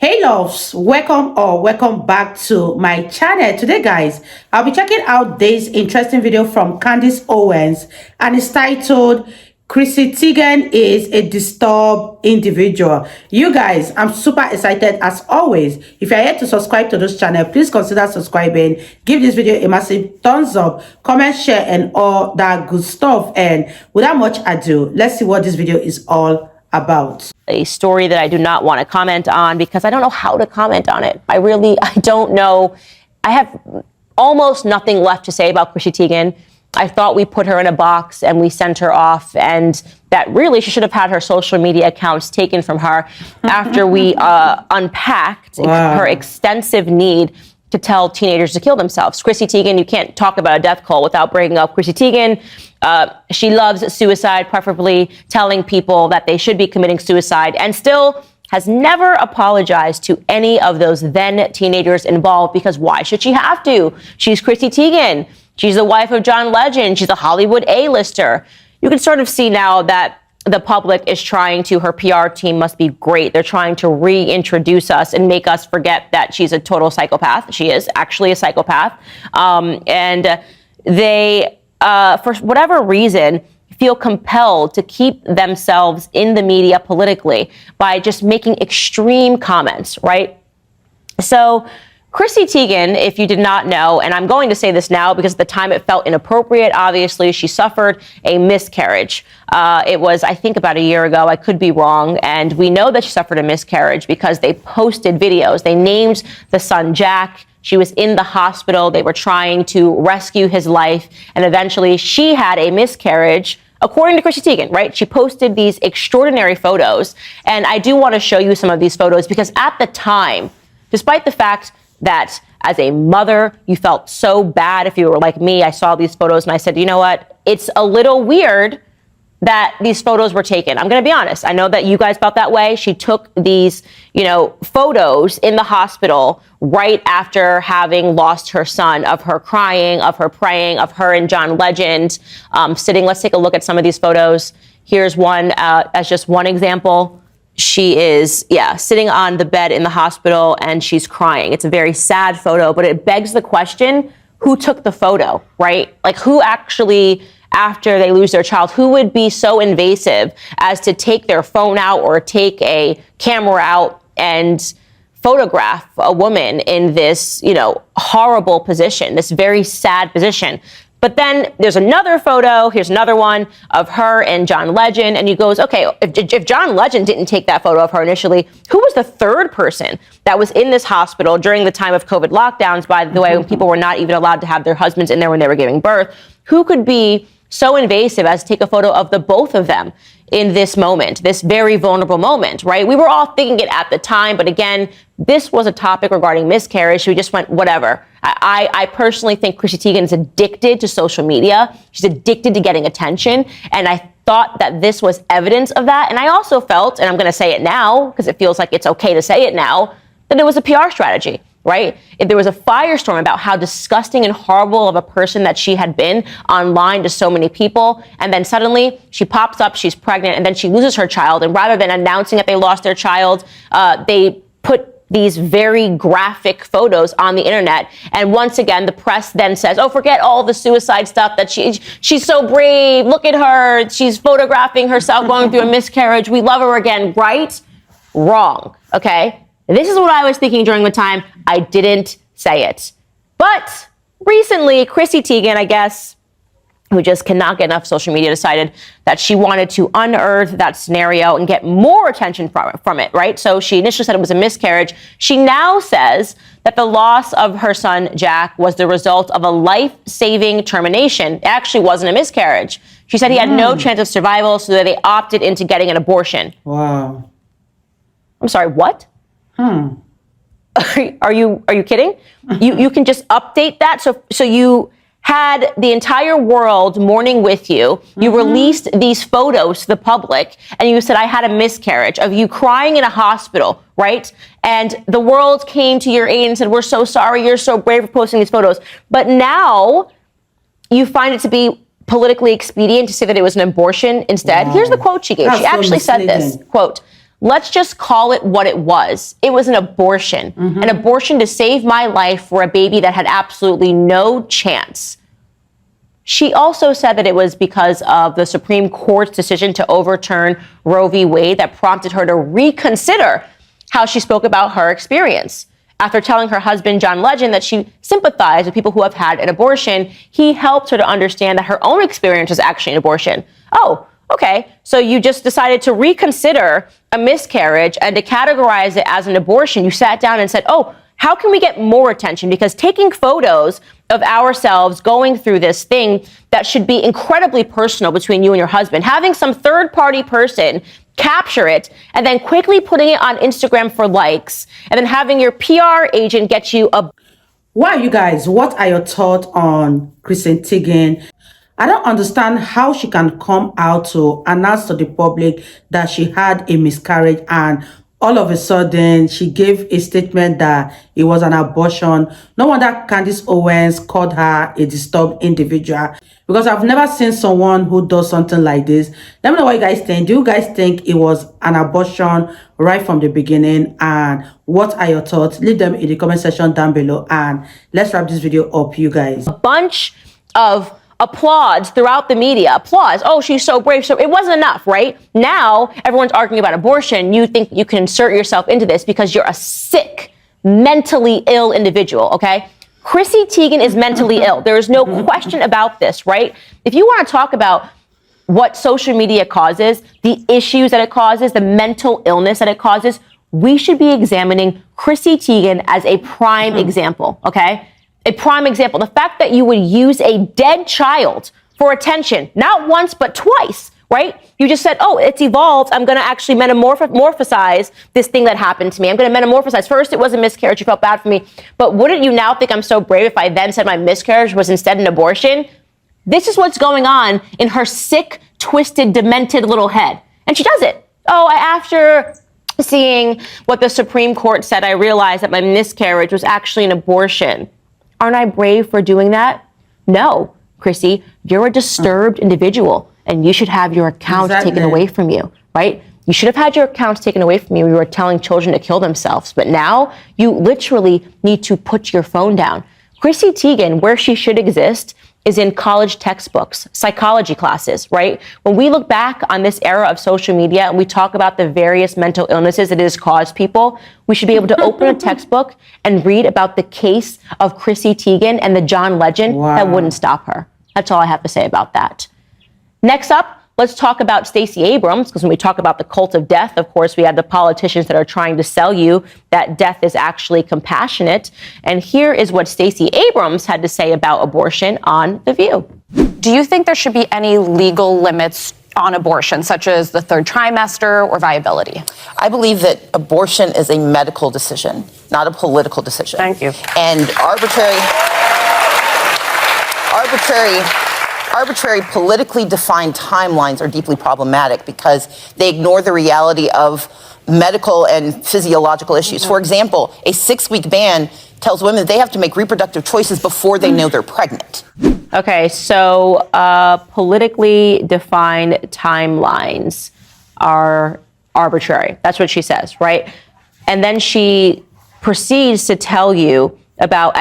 Hey loves, welcome back to my channel. Today guys, I'll be checking out this interesting video from Candace Owens, and it's titled Chrissi Taigen is a disturbed individual. You guys, I'm super excited as always. If you're yet to subscribe to this channel, please consider subscribing. Give this video a massive thumbs up, comment, share, and all that good stuff. And without much ado, let's see what this video is all about. A story that I do not want to comment on because I don't know how to comment on it. I don't know. I have almost nothing left to say about Chrissi Taigen. I thought we put her in a box and we sent her off, and that really she should have had her social media accounts taken from her after we unpacked her extensive need to tell teenagers to kill themselves. Chrissi Taigen, you can't talk about a death cult without bringing up Chrissi Taigen. She loves suicide, preferably telling people that they should be committing suicide, and still has never apologized to any of those then teenagers involved, because why should she have to? She's Chrissi Taigen. She's the wife of John Legend. She's a Hollywood A-lister. You can sort of see now that the public is trying to, her PR team must be great. They're trying to reintroduce us and make us forget that she's a total psychopath. She is actually a psychopath. And they, for whatever reason, feel compelled to keep themselves in the media politically by just making extreme comments, right? So Chrissi Taigen, if you did not know, and I'm going to say this now because at the time it felt inappropriate, obviously, she suffered a miscarriage. It was, I think, about a year ago. I could be wrong. And we know that she suffered a miscarriage because they posted videos. They named the son Jack. She was in the hospital. They were trying to rescue his life. And eventually she had a miscarriage, according to Chrissi Taigen, right? She posted these extraordinary photos. And I do want to show you some of these photos because at the time, despite the fact that as a mother, you felt so bad. If you were like me, I saw these photos and I said, you know what? It's a little weird that these photos were taken. I'm going to be honest. I know that you guys felt that way. She took these, photos in the hospital right after having lost her son, of her crying, of her praying, of her and John Legend sitting. Let's take a look at some of these photos. Here's one as just one example. She is, sitting on the bed in the hospital and she's crying. It's a very sad photo, but it begs the question, who took the photo, right? Like, who actually, after they lose their child, who would be so invasive as to take their phone out or take a camera out and photograph a woman in this, horrible position, this very sad position? But then there's another photo, here's another one of her and John Legend, and you goes, okay, if John Legend didn't take that photo of her initially, who was the third person that was in this hospital during the time of COVID lockdowns, by the way, when people were not even allowed to have their husbands in there when they were giving birth? Who could be so invasive as to take a photo of the both of them in this moment, this very vulnerable moment, right? We were all thinking it at the time, but again, this was a topic regarding miscarriage, so we just went, whatever. I personally think Chrissi Taigen is addicted to social media. She's addicted to getting attention, and I thought that this was evidence of that. And I also felt, and I'm going to say it now because it feels like it's okay to say it now, that it was a PR strategy, right? If there was a firestorm about how disgusting and horrible of a person that she had been online to so many people, and then suddenly she pops up, she's pregnant, and then she loses her child, and rather than announcing that they lost their child, they put these very graphic photos on the internet. And once again, the press then says, oh, forget all the suicide stuff, that she's so brave. Look at her. She's photographing herself going through a miscarriage. We love her again, right? Wrong. Okay. This is what I was thinking during the time. I didn't say it. But recently, Chrissi Taigen, I guess, who just cannot get enough social media, decided that she wanted to unearth that scenario and get more attention from it, right? So she initially said it was a miscarriage. She now says that the loss of her son, Jack, was the result of a life-saving termination. It actually wasn't a miscarriage. She said he had no chance of survival, so that they opted into getting an abortion. Wow. I'm sorry, what? Are you kidding? You can just update that. So you had the entire world mourning with you. You released these photos to the public, and you said, I had a miscarriage, of you crying in a hospital, right? And the world came to your aid and said, we're so sorry, you're so brave for posting these photos. But now you find it to be politically expedient to say that it was an abortion instead. Wow. Here's the quote she gave. She actually said this, quote, Let's just call it what it was. It was an abortion, an abortion to save my life for a baby that had absolutely no chance. She also said that it was because of the Supreme Court's decision to overturn Roe v. Wade that prompted her to reconsider how she spoke about her experience. After telling her husband, John Legend, that she sympathized with people who have had an abortion, he helped her to understand that her own experience was actually an abortion. Oh, okay, so you just decided to reconsider a miscarriage and to categorize it as an abortion. You sat down and said, oh, how can we get more attention? Because taking photos of ourselves going through this thing that should be incredibly personal between you and your husband, having some third-party person capture it and then quickly putting it on Instagram for likes, and then having your PR agent get you a... Why, you guys, what are your thoughts on Chrissi Taigen? I don't understand how she can come out to announce to the public that she had a miscarriage, and all of a sudden she gave a statement that it was an abortion. No wonder Candace Owens called her a disturbed individual, because I've never seen someone who does something like this. Let me know what you guys think. Do you guys think it was an abortion right from the beginning? And what are your thoughts? Leave them in the comment section down below, and let's wrap this video up, you guys. A bunch of applause throughout the media. Applause. Oh, she's so brave. So it wasn't enough, right? Now everyone's arguing about abortion. You think you can insert yourself into this because you're a sick, mentally ill individual, okay? Chrissi Taigen is mentally ill. There is no question about this, right? If you want to talk about what social media causes, the issues that it causes, the mental illness that it causes, we should be examining Chrissi Taigen as a prime example, okay? A prime example. The fact that you would use a dead child for attention, not once, but twice, right? You just said, oh, it's evolved. I'm going to actually metamorphosize this thing that happened to me. I'm going to metamorphosize. First, it was a miscarriage. You felt bad for me. But wouldn't you now think I'm so brave if I then said my miscarriage was instead an abortion? This is what's going on in her sick, twisted, demented little head. And she does it. Oh, after seeing what the Supreme Court said, I realized that my miscarriage was actually an abortion. Aren't I brave for doing that? No, Chrissi, you're a disturbed individual, and you should have your accounts taken away from you, right? You should have had your accounts taken away from you. You were telling children to kill themselves, but now you literally need to put your phone down. Chrissi Taigen, where she should exist, is in college textbooks, psychology classes, right? When we look back on this era of social media and we talk about the various mental illnesses that it has caused people, we should be able to open a textbook and read about the case of Chrissi Taigen and the John Legend that wouldn't stop her. That's all I have to say about that. Next up, let's talk about Stacey Abrams, because when we talk about the cult of death, of course, we have the politicians that are trying to sell you that death is actually compassionate. And here is what Stacey Abrams had to say about abortion on The View. Do you think there should be any legal limits on abortion, such as the third trimester or viability? I believe that abortion is a medical decision, not a political decision. Thank you. And arbitrary politically defined timelines are deeply problematic because they ignore the reality of medical and physiological issues. For example, a 6-week ban tells women that they have to make reproductive choices before they know they're pregnant. Okay, so politically defined timelines are arbitrary. That's what she says, right? And then she proceeds to tell you about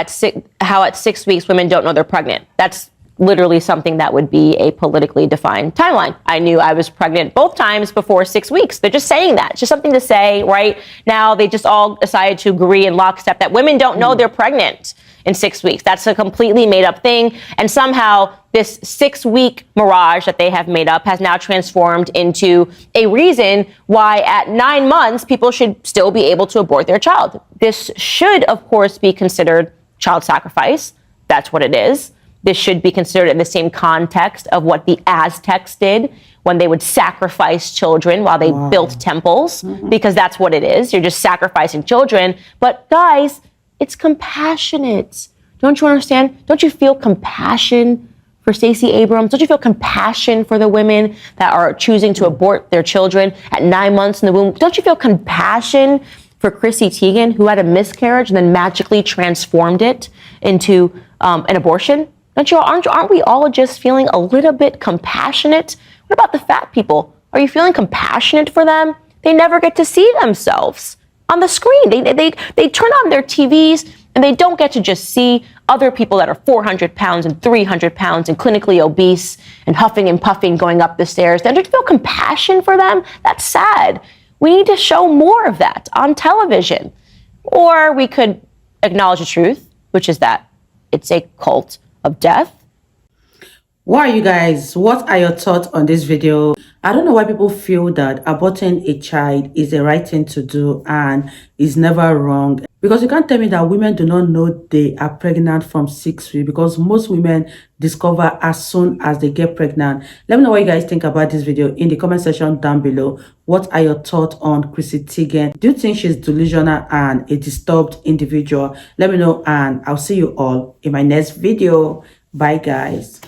how at 6 weeks women don't know they're pregnant. That's literally something that would be a politically defined timeline. I knew I was pregnant both times before 6 weeks. They're just saying that. It's just something to say, right? Now they just all decided to agree in lockstep that women don't know they're pregnant in 6 weeks. That's a completely made up thing. And somehow this 6-week mirage that they have made up has now transformed into a reason why at 9 months people should still be able to abort their child. This should, of course, be considered child sacrifice. That's what it is. This should be considered in the same context of what the Aztecs did when they would sacrifice children while they built temples, because that's what it is. You're just sacrificing children. But guys, it's compassionate. Don't you understand? Don't you feel compassion for Stacey Abrams? Don't you feel compassion for the women that are choosing to abort their children at 9 months in the womb? Don't you feel compassion for Chrissi Taigen, who had a miscarriage and then magically transformed it into an abortion? Aren't we all just feeling a little bit compassionate? What about the fat people? Are you feeling compassionate for them? they never get to see themselves on the screen. They turn on their TVs and they don't get to just see other people that are 400 pounds and 300 pounds and clinically obese and huffing and puffing going up the stairs. They don't feel compassion for them. That's sad. We need to show more of that on television. Or we could acknowledge the truth, which is that it's a cult of death. What are you guys? What are your thoughts on this video? I don't know why people feel that aborting a child is the right thing to do and is never wrong. Because you can't tell me that women do not know they are pregnant from 6 weeks, because most women discover as soon as they get pregnant. Let me know what you guys think about this video in the comment section down below. What are your thoughts on Chrissi Taigen? Do you think she's delusional and a disturbed individual? Let me know, and I'll see you all in my next video. Bye guys.